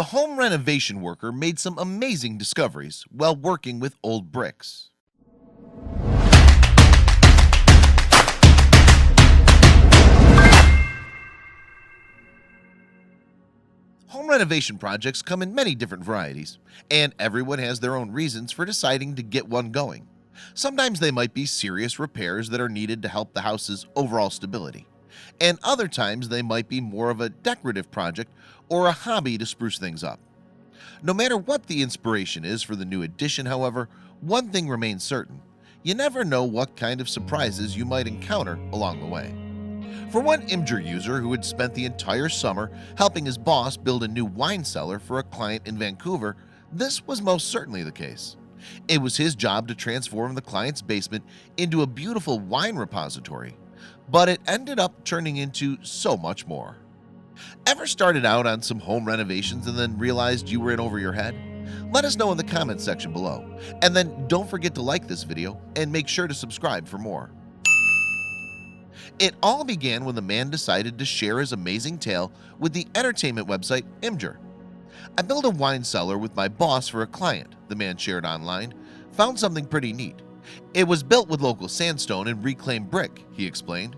A home renovation worker made some amazing discoveries while working with old bricks. Home renovation projects come in many different varieties, and everyone has their own reasons for deciding to get one going. Sometimes they might be serious repairs that are needed to help the house's overall stability, and other times they might be more of a decorative project or a hobby to spruce things up. No matter what the inspiration is for the new addition, however, one thing remains certain: you never know what kind of surprises you might encounter along the way. For one Imgur user who had spent the entire summer helping his boss build a new wine cellar for a client in Vancouver, this was most certainly the case. It was his job to transform the client's basement into a beautiful wine repository, but it ended up turning into so much more. Ever started out on some home renovations and then realized you were in over your head? Let us know in the comments section below, and then don't forget to like this video and make sure to subscribe for more. It all began when the man decided to share his amazing tale with the entertainment website Imgur. "I built a wine cellar with my boss for a client," the man shared online. "Found something pretty neat. It was built with local sandstone and reclaimed brick," he explained.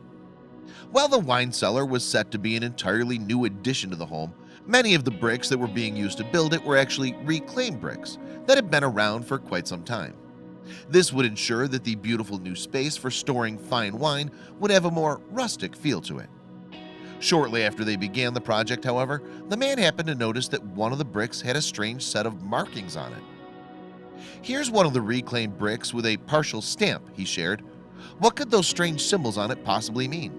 While the wine cellar was set to be an entirely new addition to the home, many of the bricks that were being used to build it were actually reclaimed bricks that had been around for quite some time. This would ensure that the beautiful new space for storing fine wine would have a more rustic feel to it. Shortly after they began the project, however, the man happened to notice that one of the bricks had a strange set of markings on it. "Here's one of the reclaimed bricks with a partial stamp," he shared. "What could those strange symbols on it possibly mean?"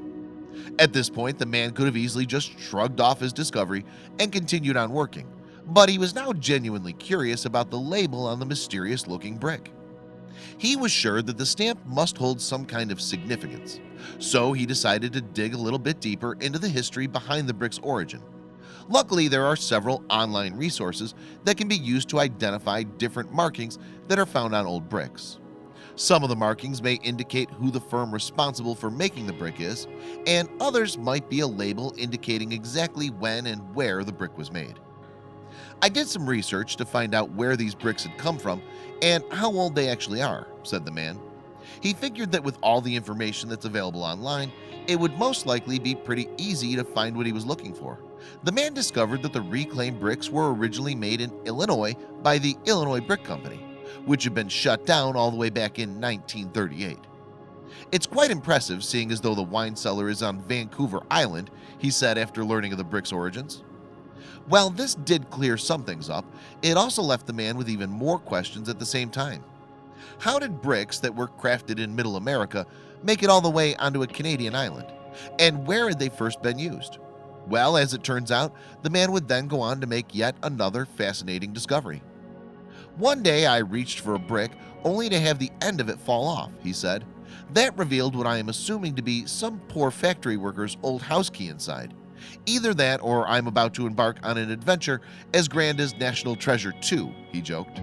At this point, the man could have easily just shrugged off his discovery and continued on working, but he was now genuinely curious about the label on the mysterious looking brick. He was sure that the stamp must hold some kind of significance, so he decided to dig a little bit deeper into the history behind the brick's origin. Luckily, there are several online resources that can be used to identify different markings that are found on old bricks. Some of the markings may indicate who the firm responsible for making the brick is, and others might be a label indicating exactly when and where the brick was made. "I did some research to find out where these bricks had come from and how old they actually are," said the man. He figured that with all the information that's available online, it would most likely be pretty easy to find what he was looking for. The man discovered that the reclaimed bricks were originally made in Illinois by the Illinois Brick Company, which had been shut down all the way back in 1938. "It's quite impressive, seeing as though the wine cellar is on Vancouver Island," he said after learning of the brick's origins. While this did clear some things up, it also left the man with even more questions at the same time. How did bricks that were crafted in Middle America make it all the way onto a Canadian island? And where had they first been used? Well, as it turns out, the man would then go on to make yet another fascinating discovery. "One day I reached for a brick only to have the end of it fall off," he said. "That revealed what I am assuming to be some poor factory worker's old house key inside. Either that or I'm about to embark on an adventure as grand as National Treasure 2, he joked.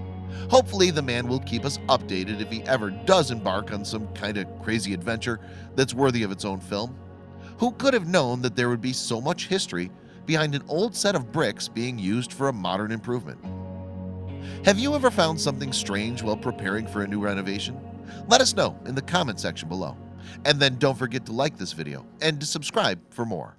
Hopefully the man will keep us updated if he ever does embark on some kind of crazy adventure that's worthy of its own film. Who could have known that there would be so much history behind an old set of bricks being used for a modern improvement? Have you ever found something strange while preparing for a new renovation? Let us know in the comment section below. And then don't forget to like this video and to subscribe for more.